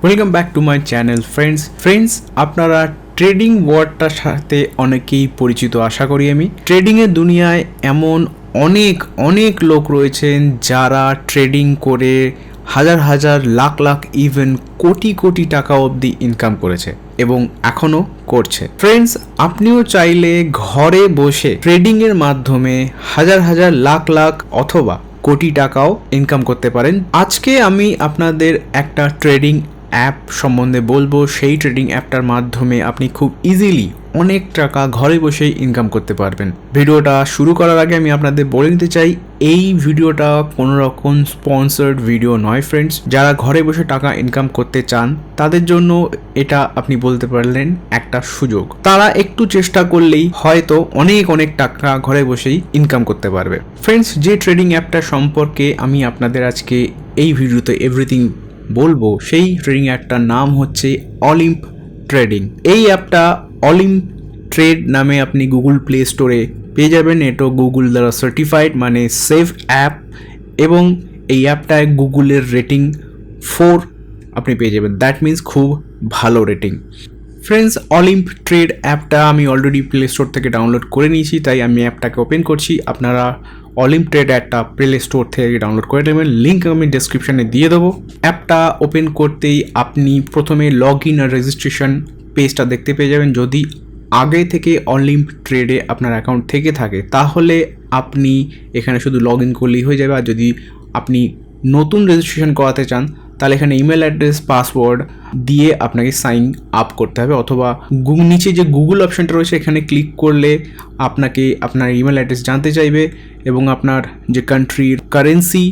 Welcome back to my channel friends আপনারা trading ওয়ার্ডটার সাথে অনেকেই পরিচিত আশা করি আমি। ট্রেডিংয়ের দুনিয়ায় এমন অনেক লোক রয়েছেন যারা ট্রেডিং করে হাজার হাজার লাখ লাখ ইভেন কোটি টাকা অবধি ইনকাম করেছে এবং এখনও করছে। ফ্রেন্ডস, আপনিও চাইলে ঘরে বসে ট্রেডিংয়ের মাধ্যমে হাজার হাজার লাখ লাখ অথবা কোটি টাকাও ইনকাম করতে পারেন। আজকে আমি আপনাদের একটা ট্রেডিং অ্যাপ সম্বন্ধে বলবো। সেই ট্রেডিং অ্যাপটার মাধ্যমে আপনি খুব ইজিলি অনেক টাকা ঘরে বসেই ইনকাম করতে পারবেন। ভিডিওটা শুরু করার আগে আমি আপনাদের বলে নিতে চাই, এই ভিডিওটা কোনো রকম স্পন্সর্ড ভিডিও নয় ফ্রেন্ডস। যারা ঘরে বসে টাকা ইনকাম করতে চান তাদের জন্য এটা আপনি বলতে পারলেন একটা সুযোগ। তারা একটু চেষ্টা করলেই হয়তো অনেক টাকা ঘরে বসেই ইনকাম করতে পারবে। ফ্রেন্ডস, যে ট্রেডিং অ্যাপটা সম্পর্কে আমি আপনাদের আজকে এই ভিডিওতে এভরিথিং বলবো, সেই ট্রেডিং অ্যাপটার নাম হচ্ছে অলিম্প ট্রেডিং। এই অ্যাপটা অলিম্প ট্রেড নামে আপনি গুগল প্লে স্টোরে পেয়ে যাবেন। এটা গুগল দ্বারা সার্টিফাইড, মানে সেফ অ্যাপ, এবং এই অ্যাপটায় গুগলের রেটিং 4 আপনি পেয়ে যাবেন। দ্যাট মিনস খুব ভালো রেটিং। ফ্রেন্ডস, অলিম্প ট্রেড অ্যাপটা আমি অলরেডি প্লে স্টোর থেকে ডাউনলোড করে নিয়েছি, তাই আমি অ্যাপটাকে ওপেন করছি। আপনারা অলিম্প ট্রেড অ্যাপটা প্লে স্টোর থেকে ডাউনলোড করে নেবেন, লিঙ্ক আমি ডেসক্রিপশানে দিয়ে দেবো। অ্যাপটা ওপেন করতেই আপনি প্রথমে লগ ইন আর রেজিস্ট্রেশন পেজটা দেখতে পেয়ে যাবেন। যদি আগে থেকে অলিম্প ট্রেডে আপনার অ্যাকাউন্ট থেকে থাকে তাহলে আপনি এখানে শুধু লগ ইন করলেই হয়ে যাবে। আর যদি আপনি নতুন রেজিস্ট্রেশন করাতে চান তাহলে এখানে ইমেল অ্যাড্রেস, পাসওয়ার্ড দিয়ে আপনাকে সাইন আপ করতে হবে, অথবা নিচে যে গুগল অপশানটা রয়েছে এখানে ক্লিক করলে আপনাকে আপনার ইমেল অ্যাড্রেস জানতে চাইবে এবং আপনার যে কান্ট্রির কারেন্সি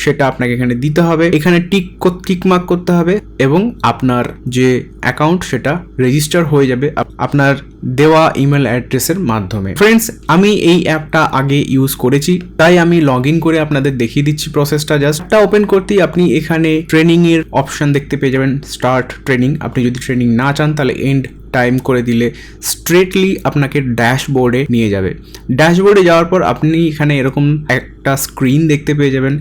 সেটা আপনাকে এখানে দিতে হবে। এখানে টিক মার্ক করতে হবে এবং আপনার যে অ্যাকাউন্ট সেটা রেজিস্টার হয়ে যাবে আপনার দেওয়া ইমেল অ্যাড্রেসের মাধ্যমে। ফ্রেন্ডস, আমি এই অ্যাপটা আগে ইউজ করেছি, তাই আমি লগ ইন করে আপনাদের দেখিয়ে দিচ্ছি প্রসেসটা। জাস্টটা ওপেন করতেই আপনি এখানে ট্রেনিংয়ের অপশান দেখতে পেয়ে যাবেন, স্টার্ট ট্রেনিং। আপনি যদি ট্রেনিং না চান তাহলে এন্ড টাইম করে দিলে স্ট্রেটলি আপনাকে ড্যাশবোর্ডে নিয়ে যাবে। ড্যাশবোর্ডে যাওয়ার পর আপনি এখানে এরকম একটা স্ক্রিন দেখতে পেয়ে যাবেন।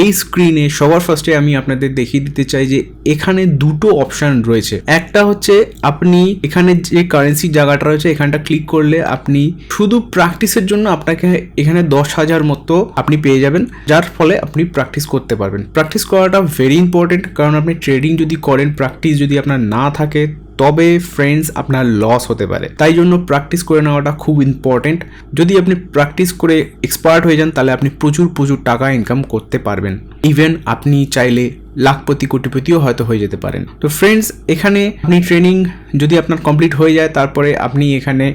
এই স্ক্রিনে সবার ফার্স্টে আমি আপনাদের দেখিয়ে দিতে চাই যে এখানে দুটো অপশান রয়েছে। একটা হচ্ছে আপনি এখানে যে কারেন্সি জায়গাটা রয়েছে এখানটা ক্লিক করলে আপনি শুধু প্র্যাকটিসের জন্য আপনাকে এখানে 10,000 মতো আপনি পেয়ে যাবেন, যার ফলে আপনি প্র্যাকটিস করতে পারবেন। প্র্যাকটিস করাটা ভেরি ইম্পর্টেন্ট, কারণ আপনি ট্রেডিং যদি করেন, প্র্যাকটিস যদি আপনার না থাকে তবে ফ্রেন্ডস আপনার লস হতে পারে। তাই জন্য প্র্যাকটিস করে নেওয়াটা খুব ইম্পর্টেন্ট। যদি আপনি প্র্যাকটিস করে এক্সপার্ট হয়ে যান তাহলে আপনি প্রচুর টাকা ইনকাম করতে পারবেন। ইভেন আপনি চাইলে লাখপতি কোটিপতিও হয়তো হয়ে যেতে পারেন। তো ফ্রেন্ডস, এখানে আপনি ট্রেনিং যদি আপনার কমপ্লিট হয়ে যায় তারপরে আপনি এখানে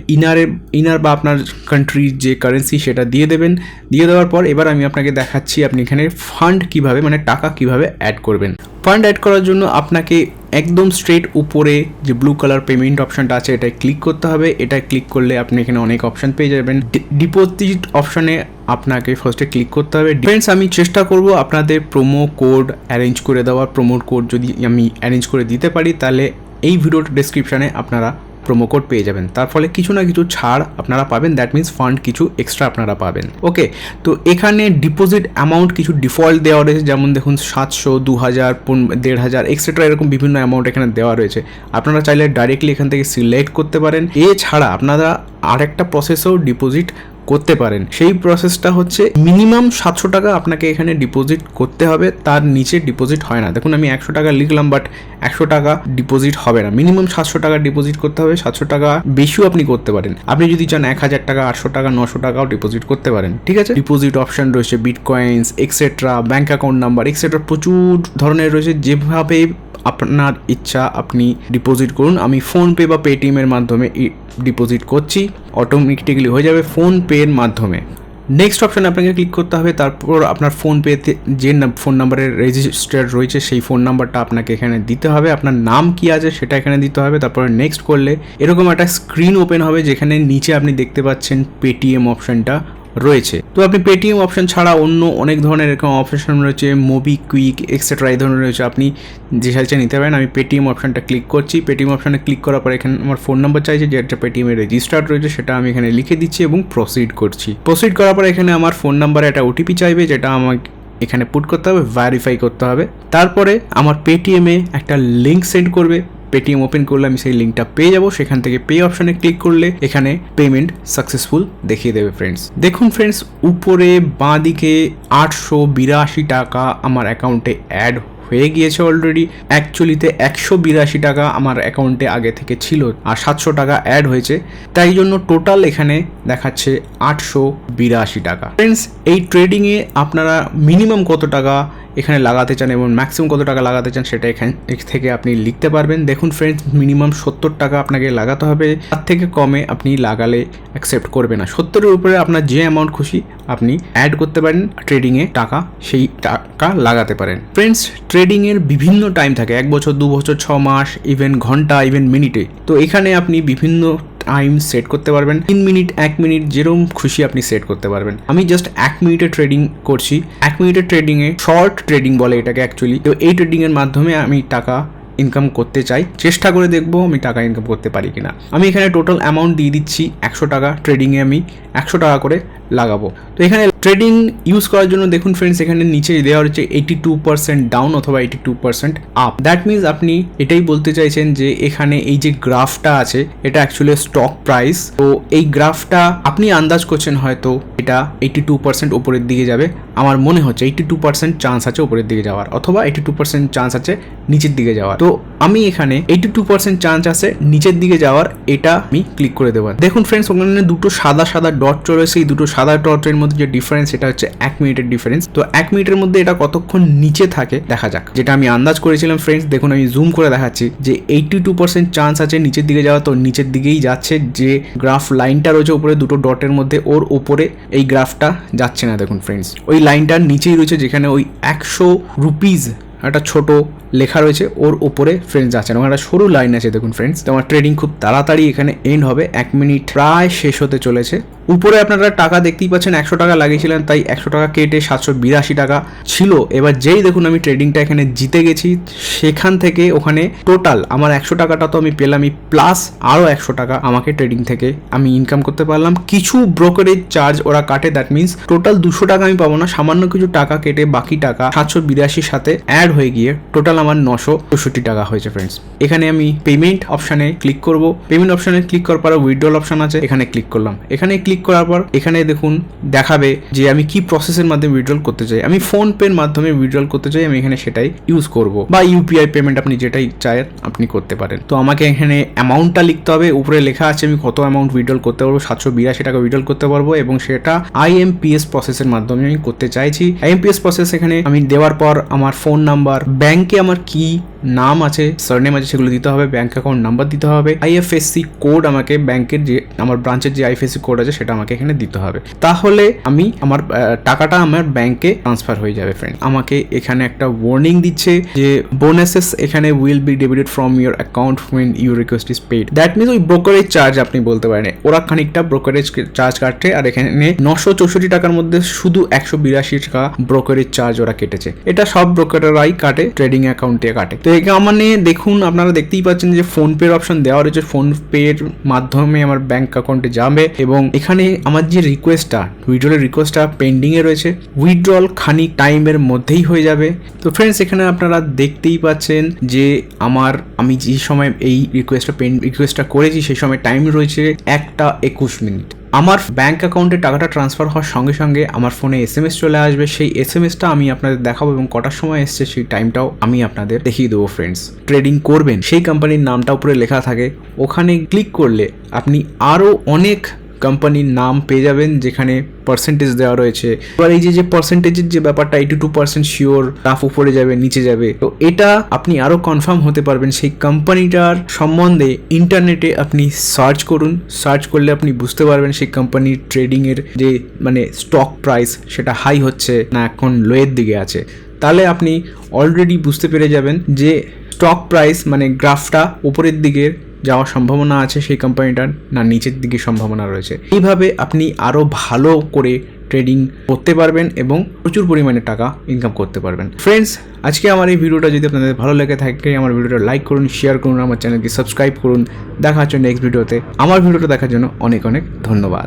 ইনার বা আপনার কান্ট্রির যে কারেন্সি সেটা দিয়ে দেবেন। দিয়ে দেওয়ার পর এবার আমি আপনাকে দেখাচ্ছি আপনি এখানে ফান্ড কিভাবে, মানে টাকা কিভাবে অ্যাড করবেন। ফান্ড অ্যাড করার জন্য আপনাকে একদম স্ট্রেট উপরে যে ব্লু কালার পেমেন্ট অপশানটা আছে এটাই ক্লিক করতে হবে। এটাই ক্লিক করলে আপনি এখানে অনেক অপশান পেয়ে যাবেন। ডিপোজিট অপশানে আপনাকে ফার্স্টে ক্লিক করতে হবে। ফ্রেন্ডস, আমি চেষ্টা করব আপনাদের প্রোমো কোড অ্যারেঞ্জ করে দেওয়ার। প্রোমো কোড যদি আমি অ্যারেঞ্জ করে দিতে পারি তাহলে এই ভিডিওর ডেসক্রিপশানে আপনারা প্রোমো কোড পেয়ে যাবেন। তার ফলে কিছু না কিছু ছাড় আপনারা পাবেন। দ্যাট মিনস ফান্ড কিছু এক্সট্রা আপনারা পাবেন। ওকে, তো এখানে ডিপোজিট অ্যামাউন্ট কিছু ডিফল্ট দেওয়া রয়েছে, যেমন দেখুন 700, 2000, 1500 এক্সেট্রা, এরকম বিভিন্ন অ্যামাউন্ট এখানে দেওয়া রয়েছে। আপনারা চাইলে ডাইরেক্টলি এখান থেকে সিলেক্ট করতে পারেন। এছাড়া আপনারা আরেকটা প্রসেসেও ডিপোজিট করতে পারেন। সেই প্রসেসটা হচ্ছে মিনিমাম 700 টাকা আপনাকে এখানে ডিপোজিট করতে হবে, তার নিচে ডিপোজিট হয় না। দেখুন আমি 100 টাকা লিখলাম, বাট 100 টাকা ডিপোজিট হবে না। মিনিমাম 700 টাকা ডিপোজিট করতে হবে। 700 টাকা বেশিও আপনি করতে পারেন। আপনি যদি চান 1000 টাকা, 800 টাকা, 900 টাকাও ডিপোজিট করতে পারেন। ঠিক আছে, ডিপোজিট অপশন রয়েছে bitcoins etcetera, bank account number etcetera, প্রচুর ধরনের রয়েছে। যেভাবে আপনার ইচ্ছা আপনি ডিপোজিট করুন। আমি ফোনপে বা পেটিএমের মাধ্যমে ডিপোজিট করছি, অটোমেটিক্যালি হয়ে যাবে ফোনপের মাধ্যমে। নেক্সট অপশানে আপনাকে ক্লিক করতে হবে। তারপর আপনার ফোনপেতে যে ফোন নাম্বারের রেজিস্টার রয়েছে সেই ফোন নাম্বারটা আপনাকে এখানে দিতে হবে। আপনার নাম কি আছে সেটা এখানে দিতে হবে। তারপরে নেক্সট করলে এরকম একটা স্ক্রিন ওপেন হবে যেখানে নিচে আপনি দেখতে পাচ্ছেন পেটিএম অপশানটা রয়েছে। তো আপনি পেটিএম অপশান ছাড়া অন্য অনেক ধরনের এরকম অপশান রয়েছে, মোবিকুইক এক্সেট্রা এই ধরনের রয়েছে, আপনি যে সাইজে নিতে পারেন। আমি পেটিএম অপশানটা ক্লিক করছি। পেটিএম অপশানে ক্লিক করার পর এখানে আমার ফোন নাম্বার চাইছে, যেটা পেটিএমের রেজিস্টার্ড রয়েছে সেটা আমি এখানে লিখে দিচ্ছি এবং প্রসিড করছি। প্রসিড করার পর এখানে আমার ফোন নাম্বারে একটা ওটিপি চাইবে, যেটা আমাকে এখানে পুট করতে হবে, ভেরিফাই করতে হবে। তারপরে আমার পেটিএমে একটা লিঙ্ক সেন্ড করবে, পেটিএম ওপেন করলে আমি সেই লিঙ্কটা পেয়ে যাবো। সেখান থেকে পে অপশনে ক্লিক করলে এখানে পেমেন্ট সাকসেসফুল দেখিয়ে দেবে ফ্রেন্ডস। দেখুন ফ্রেন্ডস, উপরে বাঁ দিকে 882 টাকা আমার অ্যাকাউন্টে অ্যাড হয়ে গিয়েছে অলরেডি। অ্যাকচুয়ালিতে 182 টাকা আমার অ্যাকাউন্টে আগে থেকে ছিল আর 700 টাকা অ্যাড হয়েছে, তাই জন্য টোটাল এখানে দেখাচ্ছে 882 টাকা। ফ্রেন্ডস, এই ট্রেডিংয়ে আপনারা মিনিমাম কত টাকা এখানে লাগাতে চান এবং ম্যাক্সিমাম কত টাকা লাগাতে চান সেটা এখান থেকে আপনি লিখতে পারবেন। দেখুন ফ্রেন্ডস, মিনিমাম 70 টাকা আপনাকে লাগাতে হবে, তার থেকে কমে আপনি লাগালে অ্যাকসেপ্ট করবে না। 70-এর উপরে আপনার যে অ্যামাউন্ট খুশি আপনি অ্যাড করতে পারেন ট্রেডিংয়ে টাকা, সেই টাকা লাগাতে পারেন। ফ্রেন্ডস, ট্রেডিংয়ের বিভিন্ন টাইম থাকে, 1 বছর, 2 বছর, 6 মাস, ইভেন ঘন্টা, ইভেন মিনিটে। তো এখানে আপনি বিভিন্ন টাইম সেট করতে পারবেন, 3 মিনিট, 1 মিনিট, যেরকম খুশি আপনি সেট করতে পারবেন। আমি জাস্ট 1 মিনিটের ট্রেডিং করছি। 1 মিনিটের ট্রেডিংয়ে, শর্ট ট্রেডিং বলে এটাকে অ্যাকচুয়ালি। তো এই ট্রেডিংয়ের মাধ্যমে আমি টাকা ইনকাম করতে চাই, চেষ্টা করে দেখবো আমি টাকা ইনকাম করতে পারি কিনা। আমি এখানে টোটাল অ্যামাউন্ট দিয়ে দিচ্ছি 100 টাকা। ট্রেডিংয়ে আমি 100 টাকা করে লাগাবো। তো এখানে ট্রেডিং ইউজ করার জন্য দেখুন ফ্রেন্ডস, এখানে নিচে দেওয়া হচ্ছে 82% ডাউন অথবা 82% আপ। দ্যাট মিনস আপনি এটাই বলতে চাইছেন যে এখানে এই যে গ্রাফটা আছে এটা অ্যাকচুয়ালি স্টক প্রাইস। তো এই গ্রাফটা আপনি আন্দাজ করছেন হয়তো এটা 82% উপরের দিকে যাবে। আমার মনে হচ্ছে 82% চান্স আছে উপরের দিকে যাওয়ার, অথবা 82% চান্স আছে নিচের দিকে যাওয়ার। তো আমি এখানে 82% চান্স আছে নিচের দিকে যাওয়ার, এটা আমি ক্লিক করে দেবো। দেখুন ফ্রেন্ডস, ওখানে দুটো সাদা সাদা ডট চলেছে। এই দুটো সাদা ডটের মধ্যে যে ডিফারেন্স, এটা হচ্ছে 1 মিনিটের ডিফারেন্স। তো 1 মিনিটের মধ্যে এটা কতক্ষণ নিচে থাকে দেখা যাক। যেটা আমি আন্দাজ করেছিলাম ফ্রেন্ডস, দেখুন আমি জুম করে দেখাচ্ছি যে 82% চান্স আছে নিচের দিকে যাওয়া। তো নিচের দিকেই যাচ্ছে। যে গ্রাফ লাইনটা রয়েছে উপরে দুটো ডটের মধ্যে, ওর উপরে এই গ্রাফটা যাচ্ছে না। দেখুন ফ্রেন্ডস, ওই লাইনটার নিচেই রয়েছে, যেখানে ওই 100 রুপিজ একটা ছোট লেখা রয়েছে, ওর উপরে ফ্রেন্ডস যাচ্ছে না, ওখানে একটা সরু লাইন আছে। দেখুন ফ্রেন্ডস, তোমার ট্রেডিং খুব তাড়াতাড়ি এখানে এন্ড হবে। 1 মিনিট প্রায় শেষ হতে চলেছে। উপরে আপনারা টাকা দেখতেই পাচ্ছেন, 100 টাকা লাগিয়েছিলেন, তাই 100 টাকা কেটে 782 টাকা ছিল। এবার যেই দেখুন আমি ট্রেডিংটা এখানে জিতে গেছি, সেখান থেকে ওখানে টোটাল আমার 100 টাকাটা তো আমি পেলামই, প্লাস আরও 100 টাকা আমাকে ট্রেডিং থেকে আমি ইনকাম করতে পারলাম। কিছু ব্রোকারেজ চার্জ ওরা কাটে, দ্যাট মিনস টোটাল 200 টাকা আমি পাবো না, সামান্য কিছু টাকা কেটে বাকি টাকা 782 সাথে অ্যাড হয়ে গিয়ে টোটাল আমার 964 টাকা হয়েছে ফ্রেন্ডস। এখানে আমি পেমেন্ট অপশানে ক্লিক করব। পেমেন্ট অপশানে ক্লিক করার পর উইথড্রল অপশান আছে, এখানে ক্লিক করলাম। এখানে ক্লিক করার পর এখানে দেখুন দেখাবে যে আমি কি প্রসেসের মাধ্যমে উইথড্রল করতে চাই। আমি ফোন পের মাধ্যমে উইথড্রল করতে চাই, আমি এখানে সেটাই ইউজ করব, বা ইউপিআই পেমেন্ট আপনি যেটাই চাই আপনি করতে পারেন। তো আমাকে এখানে অ্যামাউন্টটা লিখতে হবে। উপরে লেখা আছে আমি কত অ্যামাউন্ট উইথড্রল করতে পারবো, 782 টাকা উইথড্রল করতে পারবো, এবং সেটা আইএমপিএস প্রসেসের মাধ্যমে আমি করতে চাইছি। আইএমপিএস প্রসেস এখানে আমি দেওয়ার পর আমার ফোন নাম্বার, ব্যাংকে আমার কি নাম আছে, সারনেম আছে, সেগুলো দিতে হবে, ব্যাংক অ্যাকাউন্ট নাম্বার দিতে হবে, আইএফএসসি কোড আমাকে ব্যাংকের যে আমার ব্রাঞ্চের যে আইএফএসসি কোড আছে সেটা আমাকে এখানে দিতে হবে। তাহলে আমি আমার টাকাটা আমার ব্যাংকে ট্রান্সফার হয়ে যাবে ফ্রেন্ড। আমাকে এখানে একটা ওয়ার্নিং দিচ্ছে যে বোনাসেস এখানে will be debited from your account when your request is paid. That means ওই ব্রোকারেজ চার্জ আপনি বলতে পারেন, ওরা খানিকটা ব্রোকারেজ চার্জ কাটে, আর এখানে 964 টাকার মধ্যে শুধু 182 টাকা ব্রোকারেজ চার্জ ওরা কেটেছে। এটা সব ব্রোকারেরাই কাটে, ট্রেডিং অ্যাকাউন্টে কাটে। তো মানে দেখুন আপনারা দেখতেই পাচ্ছেন যে ফোন পের অপশন দেওয়া রয়েছে, ফোন পের মাধ্যমে আমার ব্যাংক অ্যাকাউন্টে যাবে, এবং এখানে আমার যে রিকোয়েস্টটা, উইথড্রলের রিকোয়েস্টটা পেন্ডিং এ রয়েছে। উইথড্রল খানিক টাইমের মধ্যেই হয়ে যাবে। তো ফ্রেন্ডস, এখানে আপনারা দেখতেই পাচ্ছেন যে আমি যে সময় এই রিকোয়েস্টটা করেছি সেই সময় টাইম রয়েছে 1:21 মিনিট। আমার ব্যাংক অ্যাকাউন্টে টাকাটা ট্রান্সফার হওয়ার সঙ্গে সঙ্গে আমার ফোনে এসএমএস চলে আসবে। সেই এসএমএসটা আমি আপনাদের দেখাবো, এবং কটার সময় এসছে সেই টাইমটাও আমি আপনাদের দেখিয়ে দেবো ফ্রেন্ডস। ট্রেডিং করবেন সেই কোম্পানির নামটা উপরে লেখা থাকে, ওখানে ক্লিক করলে আপনি আরও অনেক কোম্পানির নাম পেয়ে যাবেন যেখানে পার্সেন্টেজ দেওয়া রয়েছে। এবার এই যে পার্সেন্টেজের যে ব্যাপারটা, 82% শিওর, টাফ উপরে যাবে নিচে যাবে, তো এটা আপনি আরও কনফার্ম হতে পারবেন সেই কোম্পানিটার সম্বন্ধে। ইন্টারনেটে আপনি সার্চ করুন, সার্চ করলে আপনি বুঝতে পারবেন সেই কোম্পানির ট্রেডিংয়ের যে স্টক প্রাইস সেটা হাই হচ্ছে না এখন লোয়ের দিকে আছে। তাহলে আপনি অলরেডি বুঝতে পেরে যাবেন যে স্টক প্রাইস গ্রাফটা উপরের দিকে যাওয়ার সম্ভাবনা আছে সেই কোম্পানিটার, না নিচের দিকে সম্ভাবনা রয়েছে। এইভাবে আপনি আরও ভালো করে ট্রেডিং করতে পারবেন এবং প্রচুর পরিমাণে টাকা ইনকাম করতে পারবেন। ফ্রেন্ডস, আজকে আমার এই ভিডিওটা যদি আপনাদের ভালো লেগে থাকে, আমার ভিডিওটা লাইক করুন, শেয়ার করুন, আমার চ্যানেলকে সাবস্ক্রাইব করুন। দেখা হচ্ছে নেক্সট ভিডিওতে। আমার ভিডিওটা দেখার জন্য অনেক অনেক ধন্যবাদ।